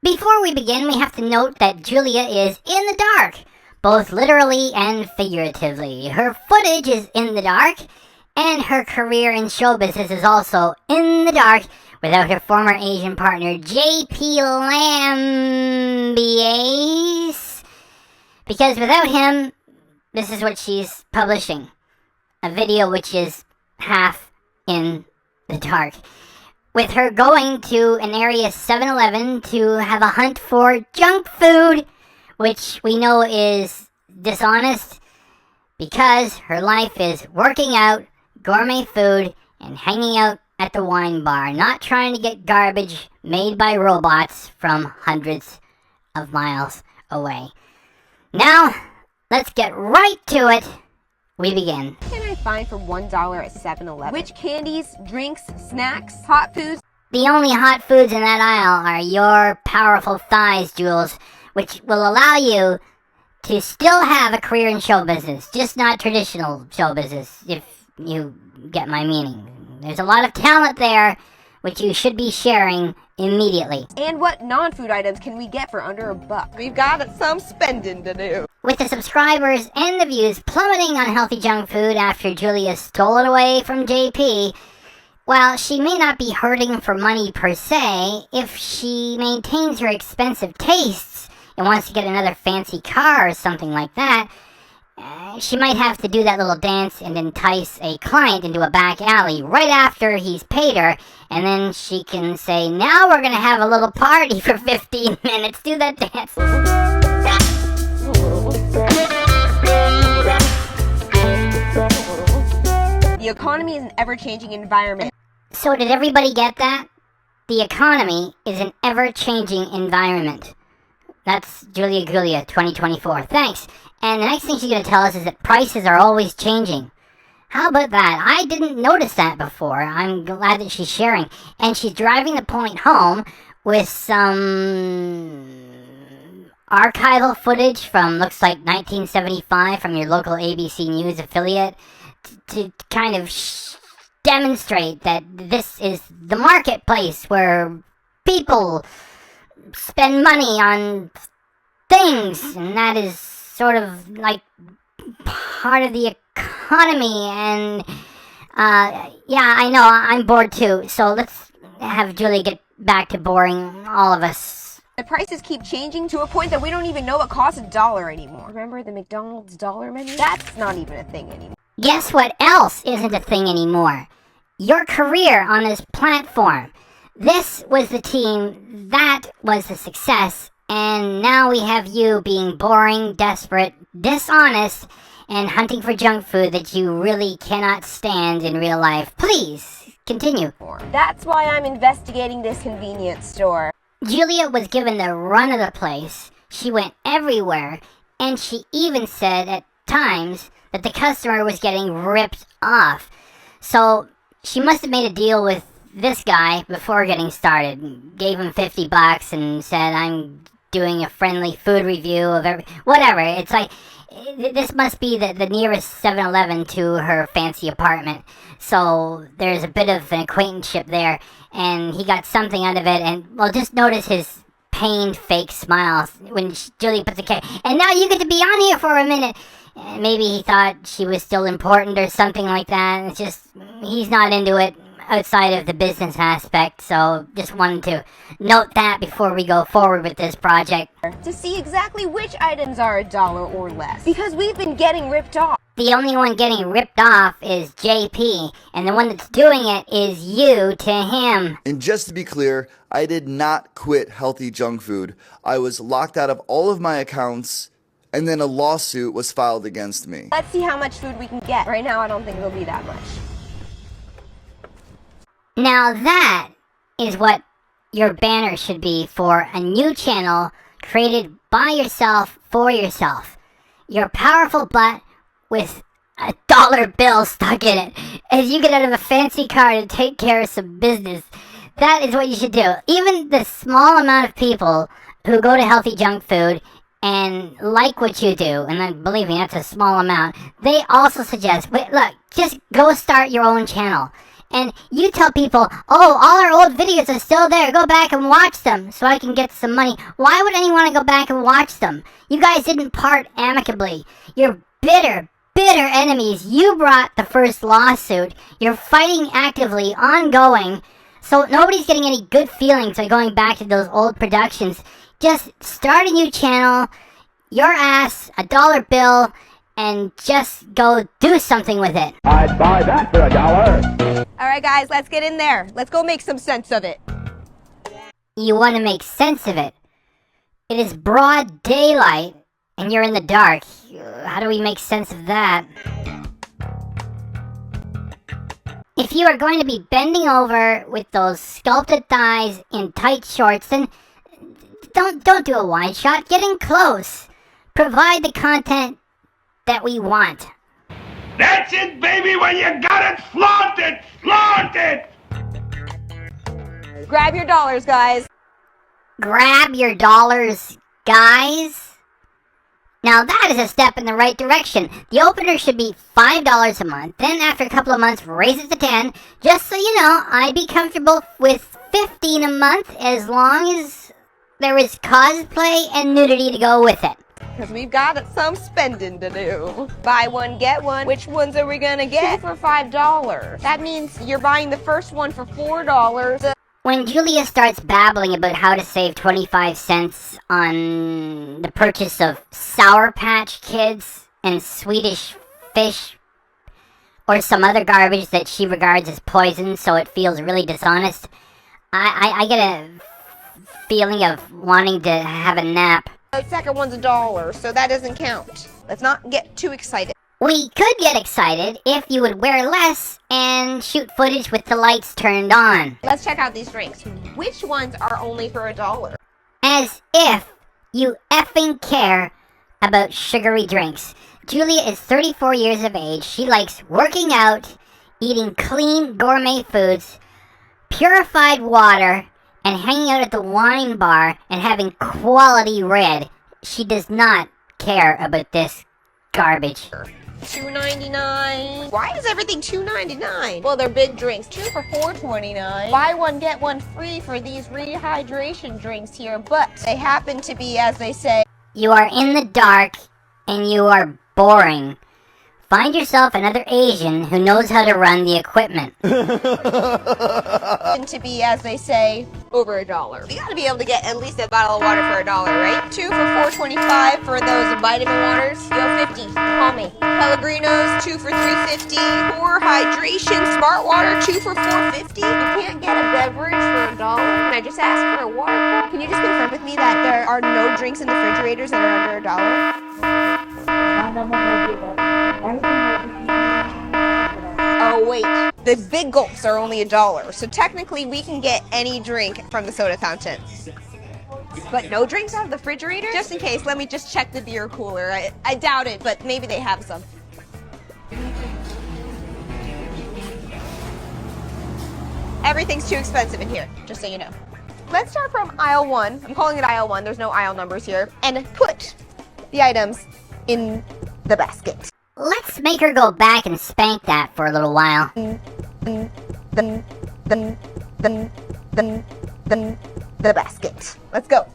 Before we begin, we have to note that Julia is in the dark, both literally and figuratively. Her footage is in the dark, and her career in show business is also in the dark without her former Asian partner, J.P. Lambiase. Because without him, this is what she's publishing. A video which is half in the dark. With her going to an area 7-Eleven to have a hunt for junk food, which we know is dishonest because her life is working out, gourmet food, and hanging out at the wine bar, not trying to get garbage made by robots from hundreds of miles away. Now, let's get right to it. We begin. What can I find for $1 at 7-Eleven? Which candies, drinks, snacks, hot foods? The only hot foods in that aisle are your powerful thighs, Jules, which will allow you to still have a career in show business, just not traditional show business, if you get my meaning. There's a lot of talent there, which you should be sharing immediately. And what non-food items can we get for under $1? We've got some spending to do. With the subscribers and the views plummeting on Healthy Junk Food after Julia stole it away from JP, while she may not be hurting for money per se, if she maintains her expensive tastes and wants to get another fancy car or something like that, she might have to do that little dance and entice a client into a back alley right after he's paid her, and then she can say, now we're going to have a little party for 15 minutes. Do that dance. The economy is an ever-changing environment. So did everybody get that? The economy is an ever-changing environment. That's Julia 2024. Thanks. And the next thing she's going to tell us is that prices are always changing. How about that? I didn't notice that before. I'm glad that she's sharing. And she's driving the point home with some archival footage from, looks like 1975, from your local ABC News affiliate to kind of demonstrate that this is the marketplace where people spend money on things, and that is sort of like part of the economy. And yeah, I know, I'm bored too, so let's have Julia get back to boring all of us. The prices keep changing to a point that we don't even know what costs $1 anymore. Remember the McDonald's dollar menu? That's not even a thing anymore. Guess what else isn't a thing anymore? Your career on this platform. This was the team that was the success, and now we have you being boring, desperate, dishonest, and hunting for junk food that you really cannot stand in real life. Please, continue. That's why I'm investigating this convenience store. Julia was given the run of the place. She went everywhere, and she even said at times that the customer was getting ripped off. So she must have made a deal with this guy before getting started. Gave him $50 and said, I'm doing a friendly food review of whatever. It's like, this must be the nearest 7-Eleven to her fancy apartment. So there's a bit of an acquaintanceship there, and he got something out of it. And well, just notice his pained fake smiles when Julia puts a K. And now you get to be on here for a minute. Maybe he thought she was still important or something like that. It's just, he's not into it outside of the business aspect, so just wanted to note that before we go forward with this project. To see exactly which items are $1 or less, because we've been getting ripped off. The only one getting ripped off is JP, and the one that's doing it is you to him. And just to be clear, I did not quit Healthy Junk Food. I was locked out of all of my accounts, and then a lawsuit was filed against me. Let's see how much food we can get. Right now, I don't think it'll be that much. Now that is what your banner should be for a new channel created by yourself for yourself. Your powerful butt with a dollar bill stuck in it as you get out of a fancy car to take care of some business. That is what you should do. Even the small amount of people who go to Healthy Junk Food and like what you do, and then believe me, that's a small amount, they also suggest, wait, look, just go start your own channel. And you tell people, oh, all our old videos are still there. Go back and watch them so I can get some money. Why would anyone want to go back and watch them? You guys didn't part amicably. You're bitter enemies. You brought the first lawsuit. You're fighting actively, ongoing. So nobody's getting any good feelings by going back to those old productions. Just start a new channel, your ass, a dollar bill, and just go do something with it. I'd buy that for $1. All right, guys, let's get in there. Let's go make some sense of it. You want to make sense of it. It is broad daylight, and you're in the dark. How do we make sense of that? If you are going to be bending over with those sculpted thighs in tight shorts, then don't do a wide shot. Get in close. Provide the content that we want. That's it, baby, when you got it, flaunt it, flaunt it! Grab your dollars, guys. Grab your dollars, guys. Now that is a step in the right direction. The opener should be $5 a month. Then after a couple of months, raise it to 10. Just so you know, I'd be comfortable with $15 a month as long as there is cosplay and nudity to go with it. Because we've got some spending to do. Buy one, get one. Which ones are we gonna get? 2 for $5. That means you're buying the first one for $4. When Julia starts babbling about how to save 25 cents on the purchase of Sour Patch Kids and Swedish fish or some other garbage that she regards as poison so it feels really dishonest, I get a feeling of wanting to have a nap. The second one's $1, so that doesn't count. Let's not get too excited. We could get excited if you would wear less and shoot footage with the lights turned on. Let's check out these drinks. Which ones are only for $1? As if you effing care about sugary drinks. Julia is 34 years of age. She likes working out, eating clean gourmet foods, purified water, and hanging out at the wine bar and having quality red. She does not care about this garbage. $2.99. Why is everything $2.99? Well, they're big drinks. 2 for $4.29. Buy one, get one free for these rehydration drinks here, but they happen to be, as they say, You are in the dark and you are boring. Find yourself another Asian who knows how to run the equipment. to be, as they say, over $1. You gotta be able to get at least a bottle of water for $1, right? 2 for $4.25 for those vitamin waters. Yo, 50. Call me. Pellegrinos, 2 for $3.50. Core hydration, smart water, 2 for $4.50. You can't get a beverage for $1. Can I just ask for a water? Can you just confirm with me that there are no drinks in the refrigerators that are under $1? Oh wait, the big gulps are only $1, so technically we can get any drink from the soda fountain. But no drinks out of the refrigerator? Just in case, let me just check the beer cooler. I doubt it, but maybe they have some. Everything's too expensive in here, just so you know. Let's start from aisle 1. I'm calling it aisle 1, there's no aisle numbers here. And put the items in the basket. Let's make her go back and spank that for a little while. The basket. Let's go.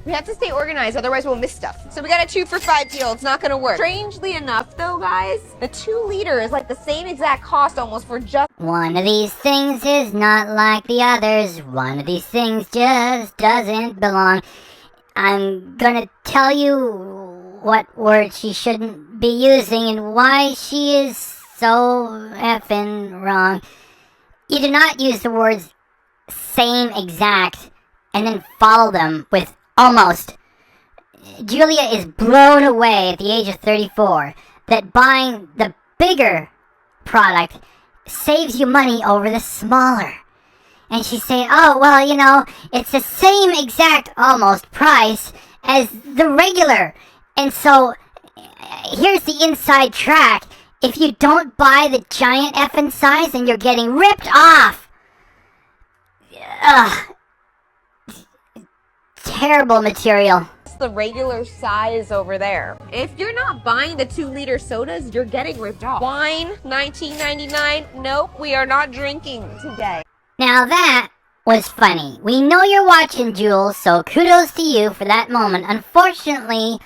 We have to stay organized, otherwise we'll miss stuff. So we got a 2 for $5 deal. It's not gonna work. Strangely enough though, guys, the 2 liter is like the same exact cost almost for just One of these things is not like the others. One of these things just doesn't belong. I'm gonna tell you what word she shouldn't be using and why she is so effing wrong. You do not use the words same exact and then follow them with almost. Julia is blown away at the age of 34 that buying the bigger product saves you money over the smaller. And she's saying, oh, well, you know, it's the same exact almost price as the regular. And so, here's the inside track. If you don't buy the giant effing size, then you're getting ripped off. Ugh. Terrible material. the regular size over there. If you're not buying the 2-liter sodas, you're getting ripped off. Wine, $19.99. Nope, we are not drinking today. Now that was funny. We know you're watching, Jules, so kudos to you for that moment. Unfortunately,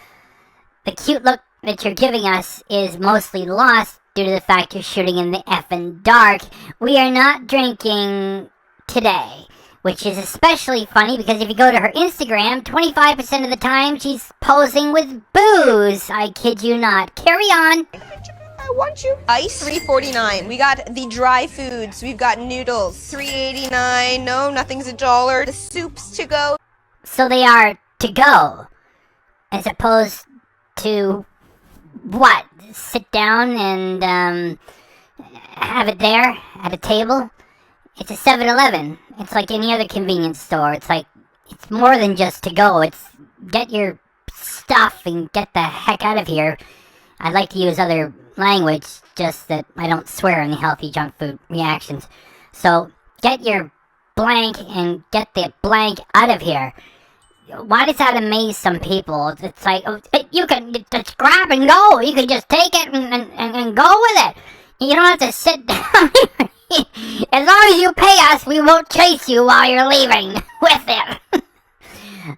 the cute look that you're giving us is mostly lost due to the fact you're shooting in the effing dark. We are not drinking today, which is especially funny because if you go to her Instagram, 25% of the time she's posing with booze. I kid you not. Carry on. I want you. Ice, $3.49. We got the dry foods. We've got noodles, $3.89. No, nothing's $1. The soups to go. So they are to go, as opposed to what? Sit down and have it there at a table? It's a 7-Eleven. It's like any other convenience store. It's like, it's more than just to go. It's get your stuff and get the heck out of here. I'd like to use other language, just that I don't swear in the healthy junk food reactions. So get your blank and get the blank out of here. Why does that amaze some people? It's like, oh, you can just grab and go. You can just take it and go with it. You don't have to sit down. As long as you pay us, we won't chase you while you're leaving with it.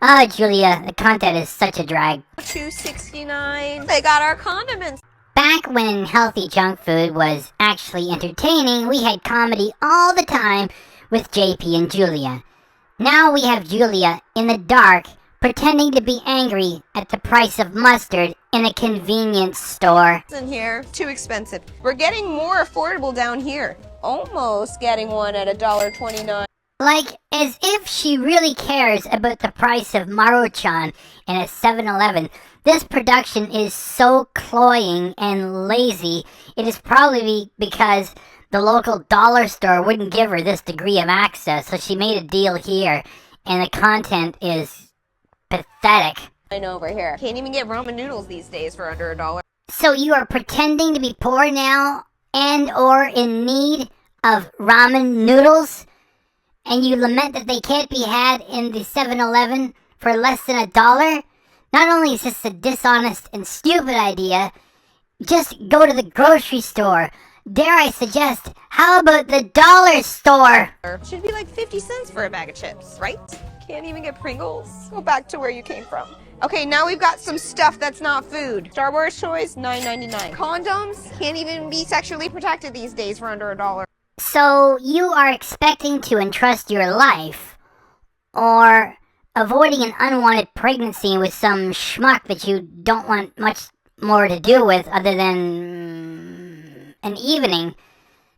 Oh, Julia, the content is such a drag. $2.69. They got our condiments. Back when healthy junk food was actually entertaining, we had comedy all the time with JP and Julia. Now we have Julia in the dark, pretending to be angry at the price of mustard in a convenience store. In here, too expensive. We're getting more affordable down here. Almost getting one at $1.29. Like, as if she really cares about the price of Maruchan in a 7-Eleven. This production is so cloying and lazy. It is probably because the local dollar store wouldn't give her this degree of access, so she made a deal here, and the content is pathetic. I know over here. Can't even get ramen noodles these days for under $1. So you are pretending to be poor now and or in need of ramen noodles? And you lament that they can't be had in the 7-Eleven for less than $1? Not only is this a dishonest and stupid idea, just go to the grocery store. Dare I suggest, how about the dollar store? Should be like 50 cents for a bag of chips, right? Can't even get Pringles. Go back to where you came from. Okay, now we've got some stuff that's not food. Star Wars toys, $9.99. Condoms can't even be sexually protected these days for under $1. So you are expecting to entrust your life, or avoiding an unwanted pregnancy with some schmuck that you don't want much more to do with other than an evening,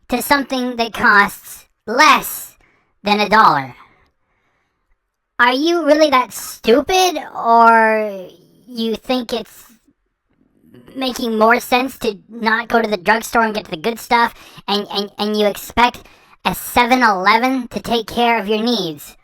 to something that costs less than $1. Are you really that stupid, or you think it's making more sense to not go to the drugstore and get the good stuff, and you expect a 7-Eleven to take care of your needs?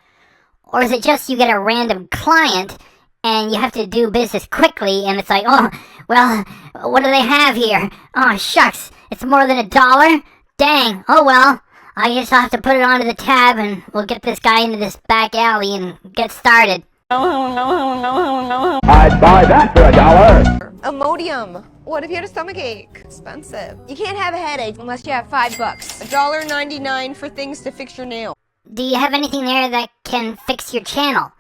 Or is it just you get a random client and you have to do business quickly, and it's like, oh, well, what do they have here? Oh, shucks, it's more than $1? Dang, oh well, I guess I'll have to put it onto the tab and we'll get this guy into this back alley and get started. I'd buy that for $1. Imodium. What if you had a stomach ache? Expensive. You can't have a headache unless you have $5. $1.99 for things to fix your nail. Do you have anything there that can fix your channel?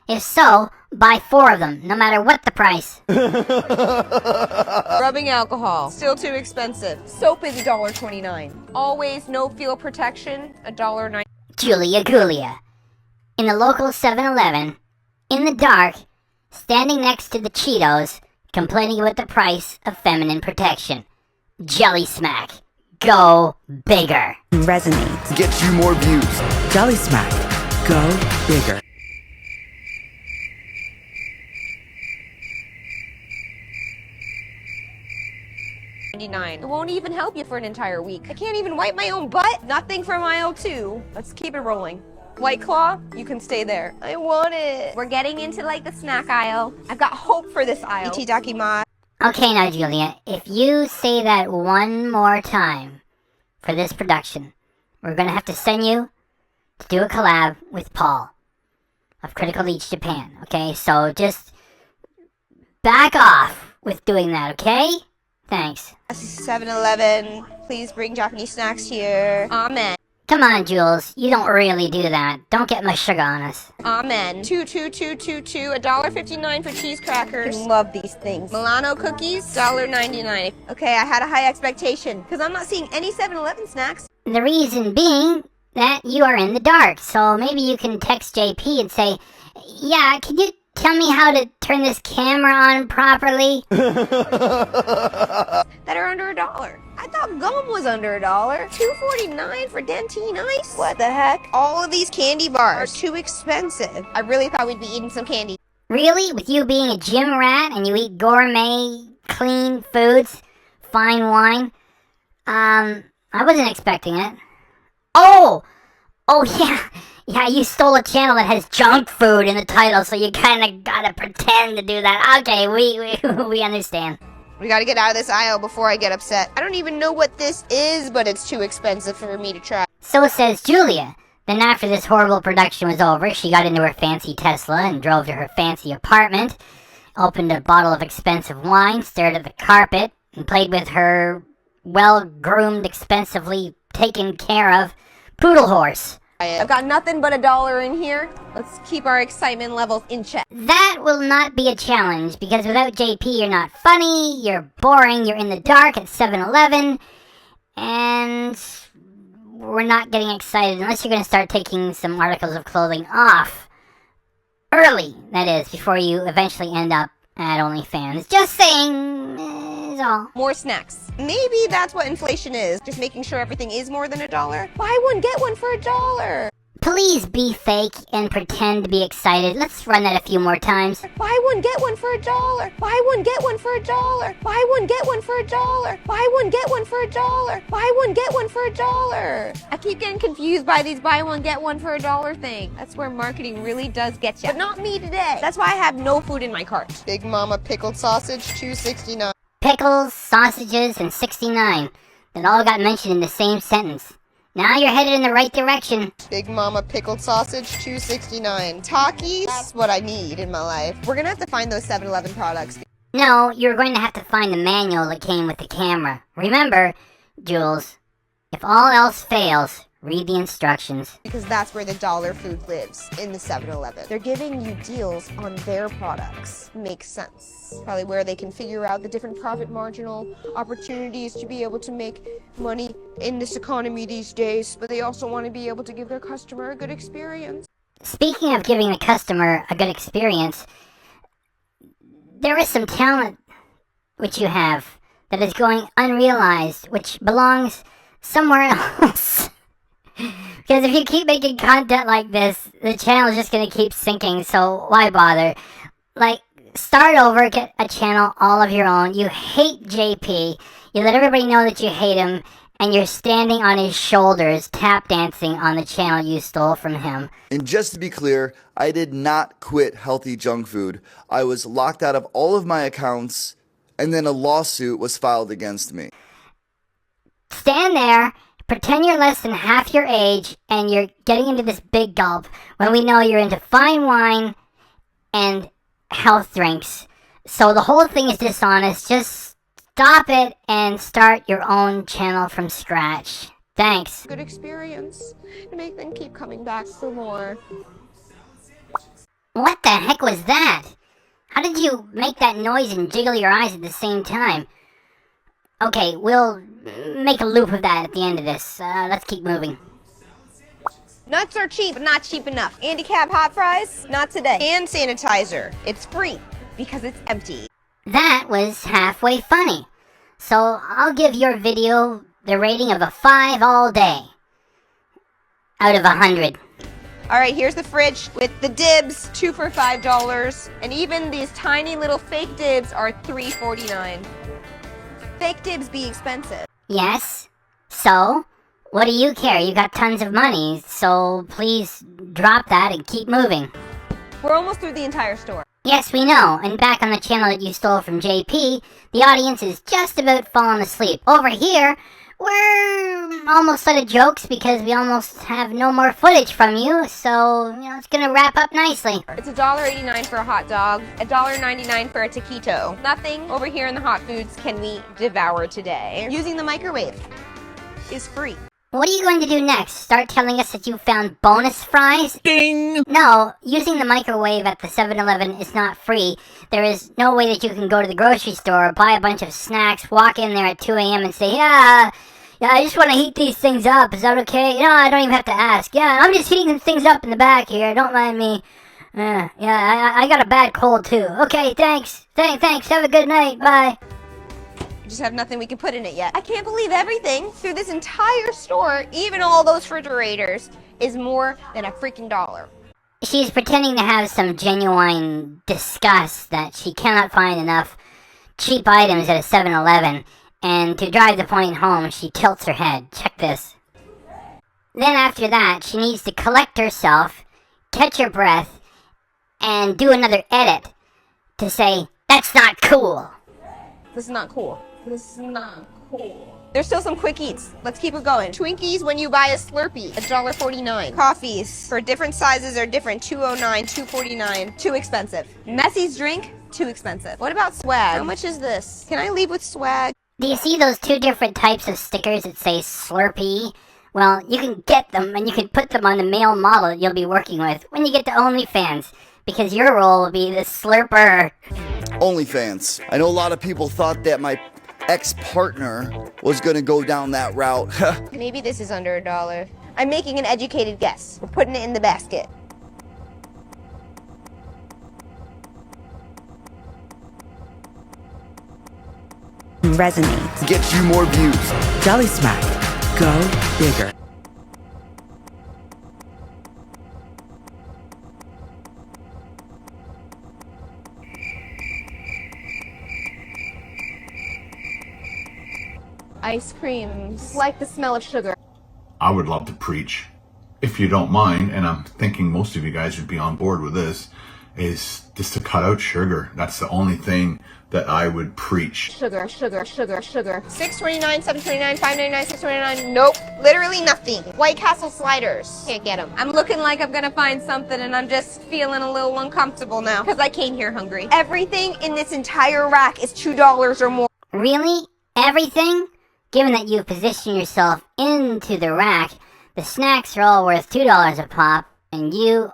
If so, buy 4 of them, no matter what the price. Rubbing alcohol, still too expensive. Soap is $1.29. Always no feel protection, $1.09. Julia. In the local 7-Eleven, in the dark, standing next to the Cheetos, complaining about the price of feminine protection. Jelly Smack. Go bigger. Resonates. Get you more views. Jelly Smack. Go bigger. It won't even help you for an entire week. I can't even wipe my own butt. Nothing from aisle 2. Let's keep it rolling. White Claw, you can stay there. I want it. We're getting into like the snack aisle. I've got hope for this aisle. Itadakimasu. Okay now, Julia, if you say that one more time for this production, we're gonna have to send you to do a collab with Paul of Critical Leech Japan, okay? So just back off with doing that, okay? Thanks. 7-Eleven, please bring Japanese snacks here. Amen. Come on, Jules. You don't really do that. Don't get my sugar on us. Amen. $1.59 for cheese crackers. I love these things. Milano cookies, $1.99. Okay, I had a high expectation because I'm not seeing any 7-Eleven snacks. The reason being that you are in the dark, so maybe you can text JP and say, yeah, can you tell me how to turn this camera on properly? That are under $1. I thought gum was under $1. $2.49 for Dentine Ice? What the heck? All of these candy bars are too expensive. I really thought we'd be eating some candy. Really? With you being a gym rat and you eat gourmet, clean foods, fine wine? I wasn't expecting it. Oh, yeah. Yeah, you stole a channel that has junk food in the title, so you kind of gotta pretend to do that. Okay, we understand. We gotta get out of this aisle before I get upset. I don't even know what this is, but it's too expensive for me to try. So says Julia. Then after this horrible production was over, she got into her fancy Tesla and drove to her fancy apartment, opened a bottle of expensive wine, stared at the carpet, and played with her well-groomed, expensively taken care of poodle horse. I've got nothing but $1 in here. Let's keep our excitement levels in check. That will not be a challenge, because without JP you're not funny, you're boring, you're in the dark at 7-Eleven, and we're not getting excited unless you're going to start taking some articles of clothing off. Early, that is, before you eventually end up at OnlyFans. Just saying, is all. More snacks. Maybe that's what inflation is. Just making sure everything is more than $1. Buy one, get one for $1. Please be fake and pretend to be excited. Let's run that a few more times. Buy one, get one for $1. Buy one, get one for $1. Buy one, get one for $1. Buy one, get one for $1. Buy one, get one for $1. I keep getting confused by these buy one, get one for $1 thing. That's where marketing really does get you. But not me today. That's why I have no food in my cart. Big Mama pickled sausage, $2.69. Pickles, sausages, and 69. That all got mentioned in the same sentence. Now you're headed in the right direction. Big Mama pickled sausage, $2.69. Takis, that's what I need in my life. We're gonna have to find those 7-Eleven products. No, you're going to have to find the manual that came with the camera. Remember, Jules, if all else fails, read the instructions. Because that's where the dollar food lives, in the 7-Eleven. They're giving you deals on their products. Makes sense. Probably where they can figure out the different profit marginal opportunities to be able to make money in this economy these days, but they also want to be able to give their customer a good experience. Speaking of giving the customer a good experience, there is some talent which you have that is going unrealized, which belongs somewhere else. Because if you keep making content like this, the channel is just going to keep sinking, so why bother? Like, start over, get a channel all of your own. You hate JP, you let everybody know that you hate him, and you're standing on his shoulders, tap dancing on the channel you stole from him. And just to be clear, I did not quit Healthy Junk Food. I was locked out of all of my accounts, and then a lawsuit was filed against me. Stand there, pretend you're less than half your age, and you're getting into this big gulp when we know you're into fine wine and health drinks. So the whole thing is dishonest. Just stop it and start your own channel from scratch. Thanks. Good experience to make them keep coming back for more. What the heck was that? How did you make that noise and jiggle your eyes at the same time? Okay, we'll make a loop of that at the end of this. Let's keep moving. Nuts are cheap, but not cheap enough. Handicap hot fries? Not today. Hand sanitizer. It's free because it's empty. That was halfway funny. So I'll give your video the rating of a 5 all day. Out of 100. Alright, here's the fridge with the dibs, 2 for $5. And even these tiny little fake dibs are $3.49. Fake dibs be expensive. Yes. So, what do you care? You got tons of money, so please drop that and keep moving. We're almost through the entire store. Yes, we know, and back on the channel that you stole from JP, the audience is just about falling asleep. Over here, we're almost out of jokes because we almost have no more footage from you, so, it's gonna wrap up nicely. It's $1.89 for a hot dog, $1.99 for a taquito. Nothing over here in the hot foods can we devour today. Using the microwave is free. What are you going to do next? Start telling us that you found bonus fries? Ding! No, using the microwave at the 7-Eleven is not free. There is no way that you can go to the grocery store, buy a bunch of snacks, walk in there at 2 a.m. and say, yeah, I just want to heat these things up. Is that okay? I don't even have to ask. Yeah, I'm just heating things up in the back here. Don't mind me. I got a bad cold too. Okay, thanks. Thanks. Have a good night. Bye. Just have nothing we can put in it yet. I can't believe everything through this entire store, even all those refrigerators, is more than a freaking dollar. She's pretending to have some genuine disgust that she cannot find enough cheap items at a 7-Eleven, and to drive the point home, she tilts her head. Check this. Then after that, she needs to collect herself, catch her breath, and do another edit to say, that's not cool. This is not cool. This is not cool. There's still some quick eats. Let's keep it going. Twinkies when you buy a Slurpee, $1.49. Coffees for different sizes are different, $2.09, $2.49. Too expensive. Messie's drink, too expensive. What about swag? How much is this? Can I leave with swag? Do you see those two different types of stickers that say Slurpee? Well, you can get them and you can put them on the male model that you'll be working with when you get to OnlyFans, because your role will be the slurper. OnlyFans. I know a lot of people thought that my ex-partner was gonna go down that route. Maybe this is under $1. I'm making an educated guess. We're putting it in the basket. Resonates. Get you more views. Jelly Smack. Go bigger. Ice creams, like the smell of sugar. I would love to preach, if you don't mind, and I'm thinking most of you guys would be on board with this, is just to cut out sugar. That's the only thing that I would preach. Sugar, sugar, sugar, sugar. $6.29, $7.29, $5.99, $6.29. Nope, literally nothing. White Castle sliders. Can't get them. I'm looking like I'm gonna find something, and I'm just feeling a little uncomfortable now because I came here hungry. Everything in this entire rack is $2 or more. Really? Everything? Given that you've positioned yourself into the rack, the snacks are all worth $2 a pop, and you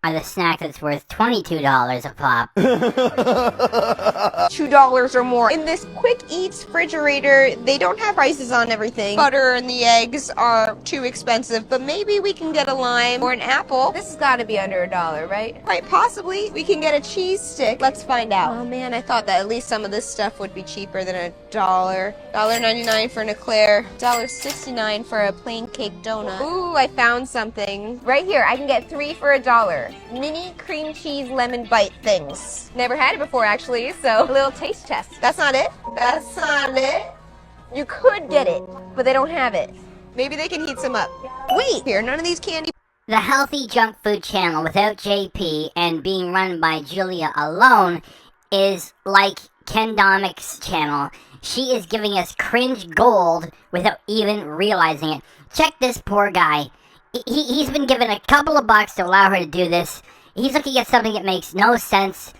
are the snack that's worth $22 a pop. $2 or more. In this quick eats refrigerator, they don't have prices on everything. Butter and the eggs are too expensive, but maybe we can get a lime or an apple. This has got to be under $1, right? Quite possibly. We can get a cheese stick. Let's find out. Oh man, I thought that at least some of this stuff would be cheaper than $1. $1.99 for an eclair. $1.69 for a plain cake donut. Ooh, I found something. Right here, I can get 3 for $1. Mini cream cheese lemon bite things. Never had it before actually, so a little taste test. That's not it. That's not it. You could get it, but they don't have it. Maybe they can heat some up. Wait, here, none of these candy. The Healthy Junk Food channel without JP and being run by Julia alone is like Ken Domik's channel. She is giving us cringe gold without even realizing it. Check this poor guy. He's been given a couple of bucks to allow her to do this. He's looking at something that makes no sense.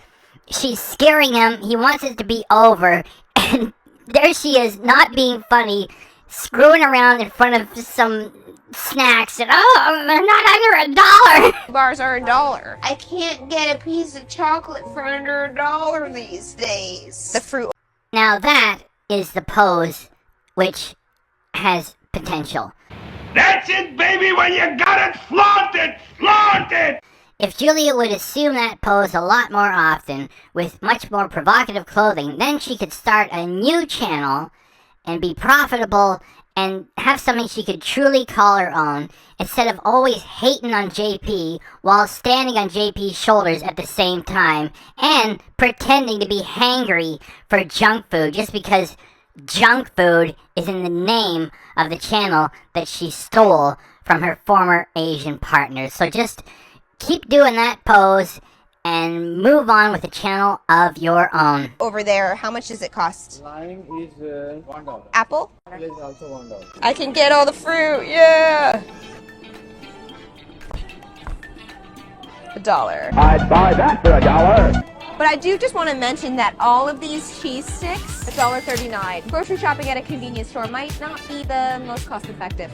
She's scaring him. He wants it to be over. And there she is, not being funny, screwing around in front of some snacks. And they're not under $1. Bars are $1. I can't get a piece of chocolate for under $1 these days. The fruit. Now that is the pose which has potential. That's it, baby, when you got it, flaunt it, flaunt it! If Julia would assume that pose a lot more often, with much more provocative clothing, then she could start a new channel and be profitable and have something she could truly call her own, instead of always hating on JP while standing on JP's shoulders at the same time, and pretending to be hangry for junk food just because junk food is in the name of the channel that she stole from her former Asian partner. So just keep doing that pose and move on with a channel of your own. Over there, how much does it cost? Lime is $1. Apple? Apple is also $1. I can get all the fruit, yeah! $1. I'd buy that for $1. But I do just want to mention that all of these cheese sticks, $1.39. Grocery shopping at a convenience store might not be the most cost effective.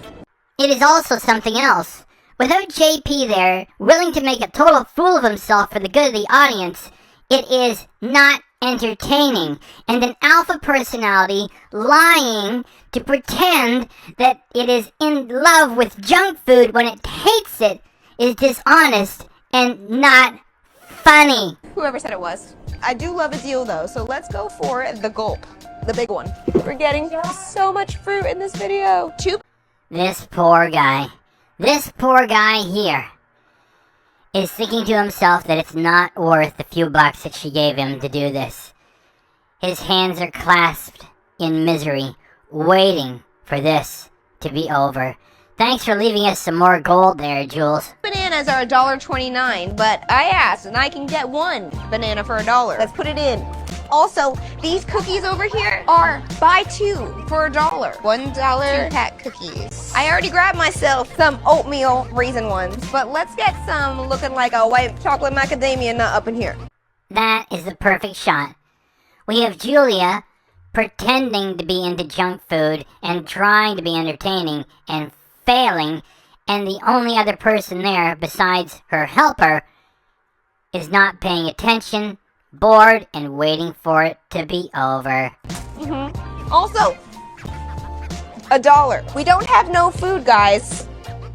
It is also something else. Without JP there, willing to make a total fool of himself for the good of the audience, it is not entertaining. And an alpha personality lying to pretend that it is in love with junk food when it hates it is dishonest and not funny. Whoever said it was. I do love a deal though, so let's go for the gulp. The big one. We're getting so much fruit in this video. This poor guy here is thinking to himself that it's not worth the few bucks that she gave him to do this. His hands are clasped in misery, waiting for this to be over. Thanks for leaving us some more gold there, Jules. Bananas are $1.29, but I asked and I can get one banana for $1. Let's put it in. Also, these cookies over here are buy two for $1. $1 2-pack cookies. I already grabbed myself some oatmeal raisin ones, but let's get some looking like a white chocolate macadamia nut up in here. That is the perfect shot. We have Julia pretending to be into junk food and trying to be entertaining and failing, and the only other person there besides her helper is not paying attention, bored, and waiting for it to be over. Also, $1. We don't have no food, guys.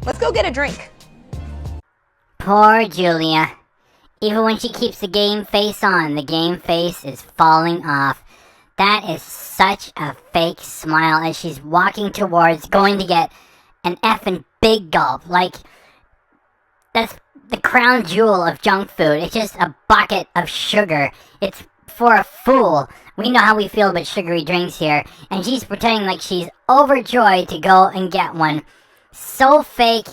Let's go get a drink. Poor Julia. Even when she keeps the game face on, the game face is falling off. That is such a fake smile as she's walking towards going to get an effing big gulp. Like, that's the crown jewel of junk food. It's just a bucket of sugar. It's for a fool. We know how we feel about sugary drinks here. And she's pretending like she's overjoyed to go and get one. So fake,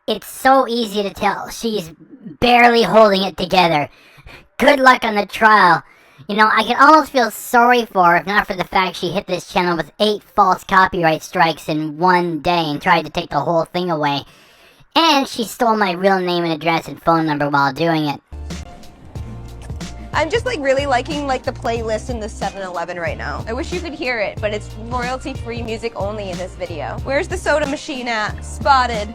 it's so easy to tell. She's barely holding it together. Good luck on the trial. You know, I could almost feel sorry for her if not for the fact she hit this channel with 8 false copyright strikes in one day and tried to take the whole thing away. And she stole my real name and address and phone number while doing it. I'm just really liking the playlist in the 7-Eleven right now. I wish you could hear it, but it's royalty-free music only in this video. Where's the soda machine at? Spotted.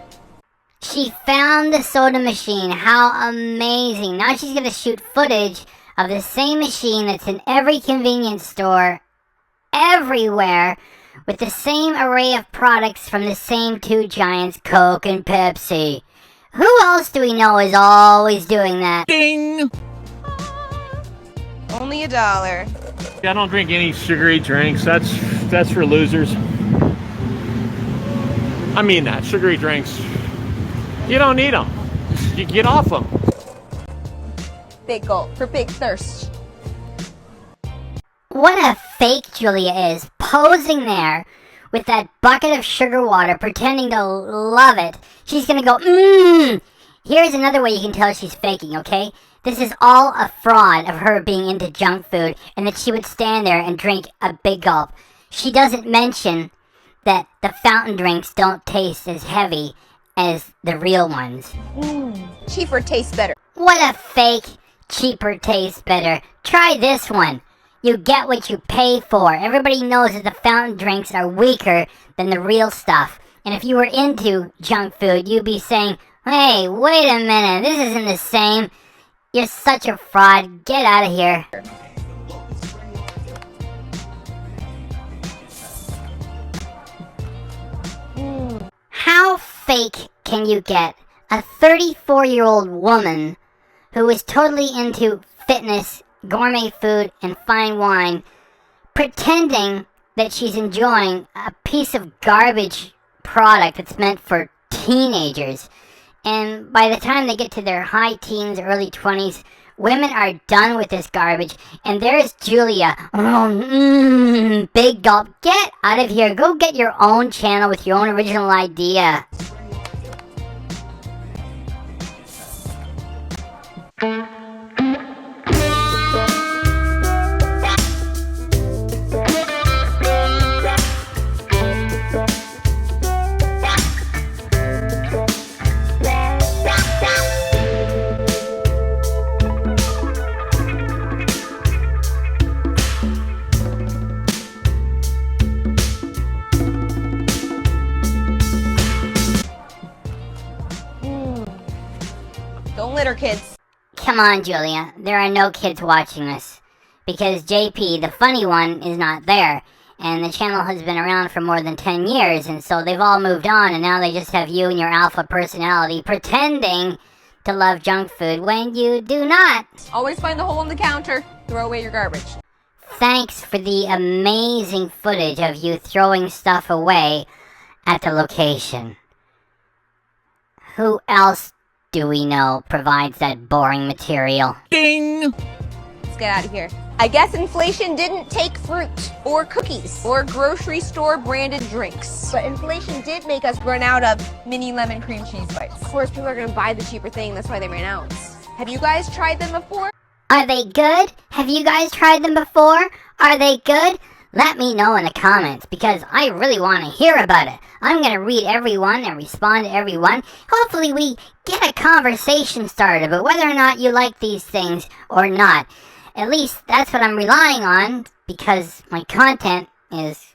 She found the soda machine. How amazing. Now she's gonna shoot footage of the same machine that's in every convenience store everywhere with the same array of products from the same two giants, Coke and Pepsi. Who else do we know is always doing that? Ding! Only $1. I don't drink any sugary drinks. That's for losers. I mean that. Sugary drinks. You don't need them. You get off them. Big gulp for big thirst. What a fake Julia is, posing there with that bucket of sugar water, pretending to love it. She's gonna go, Here's another way you can tell she's faking, okay? This is all a fraud of her being into junk food and that she would stand there and drink a big gulp. She doesn't mention that the fountain drinks don't taste as heavy as the real ones. Cheaper tastes better. What a fake, cheaper tastes better. Try this one. You get what you pay for. Everybody knows that the fountain drinks are weaker than the real stuff. And if you were into junk food, you'd be saying, hey, wait a minute, this isn't the same. You're such a fraud. Get out of here. How fake can you get? A 34-year-old woman who is totally into fitness, gourmet food, and fine wine, pretending that she's enjoying a piece of garbage product that's meant for teenagers. And by the time they get to their high teens, early 20s, women are done with this garbage. And there's Julia. Big gulp. Get out of here. Go get your own channel with your own original idea. Come on, Julia. There are no kids watching this. Because JP, the funny one, is not there. And the channel has been around for more than 10 years, and so they've all moved on, and now they just have you and your alpha personality pretending to love junk food when you do not. Always find the hole in the counter. Throw away your garbage. Thanks for the amazing footage of you throwing stuff away at the location. Who else do we know provides that boring material? Ding! Let's get out of here. I guess inflation didn't take fruit or cookies or grocery store branded drinks. But inflation did make us run out of mini lemon cream cheese bites. Of course, people are gonna buy the cheaper thing. That's why they ran out. Have you guys tried them before? Are they good? Have you guys tried them before? Are they good? Let me know in the comments, because I really want to hear about it. I'm going to read everyone and respond to everyone. Hopefully we get a conversation started about whether or not you like these things or not. At least that's what I'm relying on, because my content is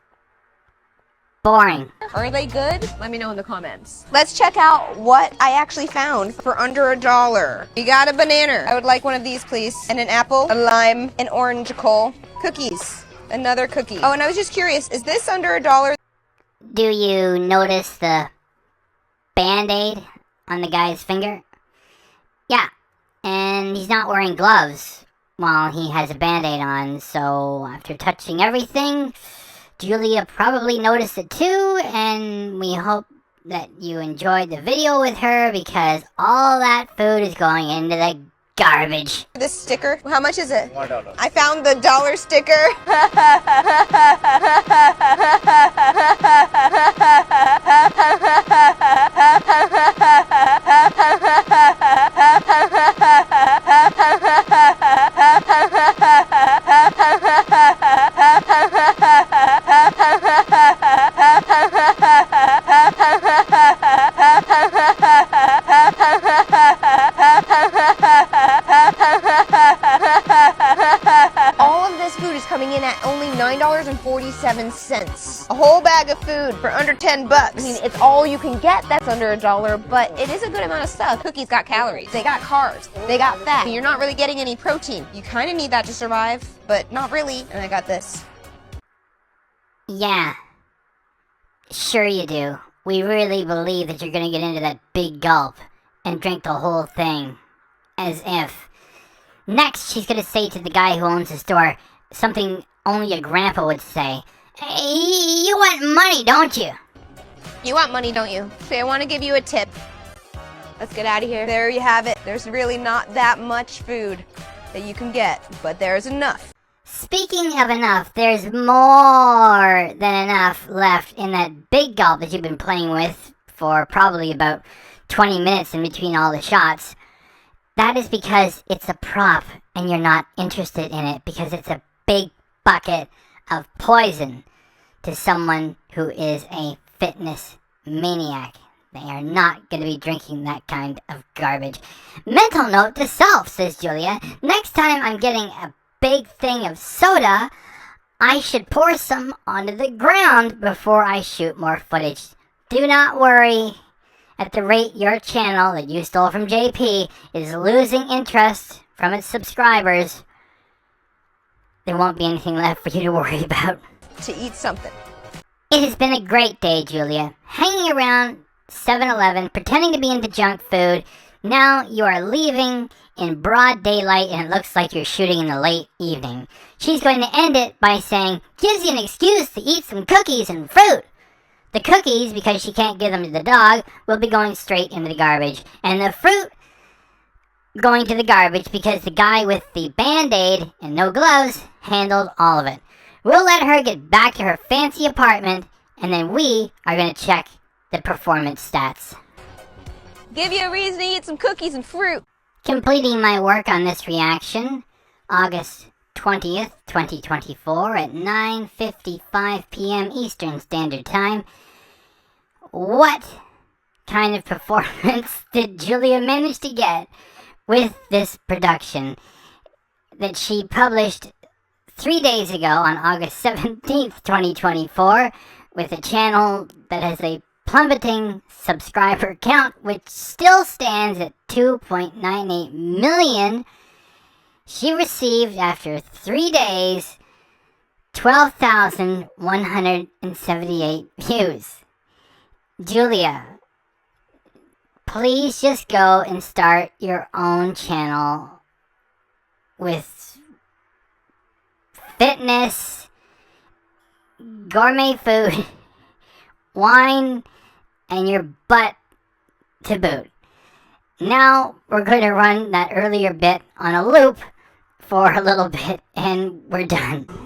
boring. Are they good? Let me know in the comments. Let's check out what I actually found for under $1. You got a banana. I would like one of these, please. And an apple, a lime, an orange coal, cookies, another cookie. Oh, and I was just curious, is this under $1? Do you notice the Band-Aid on the guy's finger? Yeah, and he's not wearing gloves while he has a Band-Aid on, so after touching everything, Julia probably noticed it too, and we hope that you enjoyed the video with her, because all that food is going into the garbage. This sticker, how much is it? $1. I found the dollar sticker. Coming in at only $9.47. A whole bag of food for under 10 bucks. I mean, it's all you can get that's under $1, but it is a good amount of stuff. Cookies got calories, they got carbs, they got fat. You're not really getting any protein. You kind of need that to survive, but not really. And I got this. Yeah, sure you do. We really believe that you're gonna get into that big gulp and drink the whole thing. As if. Next, she's gonna say to the guy who owns the store something only a grandpa would say. Hey, you want money, don't you? You want money, don't you? Okay, I want to give you a tip. Let's get out of here. There you have it. There's really not that much food that you can get, but there's enough. Speaking of enough, there's more than enough left in that big gulp that you've been playing with for probably about 20 minutes in between all the shots. That is because it's a prop and you're not interested in it, because it's a big bucket of poison to someone who is a fitness maniac. They are not going to be drinking that kind of garbage. Mental note to self, says Julia. Next time I'm getting a big thing of soda, I should pour some onto the ground before I shoot more footage. Do not worry. At the rate your channel that you stole from JP is losing interest from its subscribers, there won't be anything left for you to worry about. To eat something. It has been a great day, Julia. Hanging around 7-Eleven, pretending to be into junk food. Now you are leaving in broad daylight, and it looks like you're shooting in the late evening. She's going to end it by saying, gives you an excuse to eat some cookies and fruit. The cookies, because she can't give them to the dog, will be going straight into the garbage. And the fruit going to the garbage because the guy with the Band-Aid and no gloves handled all of it. We'll let her get back to her fancy apartment, and then we are going to check the performance stats. Give you a reason to eat some cookies and fruit. Completing my work on this reaction, August 20th, 2024 at 9:55 p.m. Eastern Standard Time. What kind of performance did Julia manage to get with this production that she published 3 days ago on August 17th, 2024, with a channel that has a plummeting subscriber count, which still stands at 2.98 million, she received, after 3 days, 12,178 views. Julia, please just go and start your own channel with fitness, gourmet food, wine, and your butt to boot. Now we're going to run that earlier bit on a loop for a little bit, and we're done.